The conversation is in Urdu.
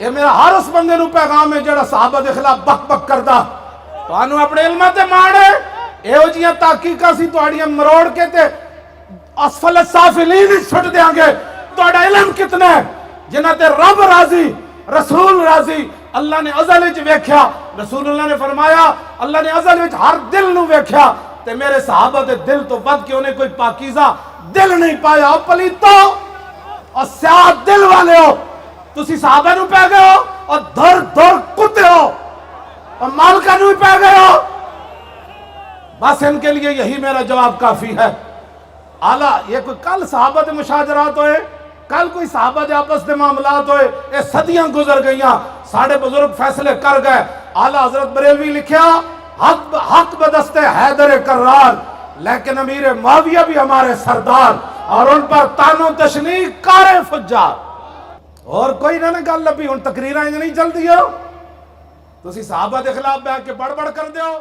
یہ میرا ہر اس بندے نو پیغام ہے جڑا صحابہ دے خلاف بک بک کردا تانوں اپنے علم تے ماڑے ایہو جیاں تحقیقاں سی تہاڈیاں مروڑ کے تے اسفل السافلین چھٹ دیاں گے. تہاڈا علم کتنا ہے جنہاں تے رب راضی رسول راضی. اللہ نے ازل وچ ویکھیا, رسول اللہ نے فرمایا اللہ نے ازل وچ ہر دل نو ویکھیا تے میرے صحابہ دے دل تو ود کے انہیں کوئی پاکیزہ دل نہیں پایا. او پلیتو اور سیاہ دل والے ہو, تسی صحابہ نو پہ گئے ہو اور دھر دھر کتے ہو اور مالکہ نو پہ گئے ہو. بس ان کے لیے یہی میرا جواب کافی ہے. اعلیٰ یہ کوئی کل صحابہ دے مشاجرات ہوئے, کل کوئی صحابہ دے آپس دے معاملات ہوئے, یہ صدیاں گزر گئیاں, ساڑھے بزرگ فیصلے کر گئے. اعلیٰ حضرت بریلوی لکھیا حق بدست حیدر کرار, لیکن امیر معاویہ بھی ہمارے سردار اور ان پر تان و تشنیع کار فجار. اور کوئی نہ گل لبھی, ان تقریریں نہیں چل دی ہو, تسی صحابہ دے خلاف بیٹھ کے بڑ بڑ کر دیو.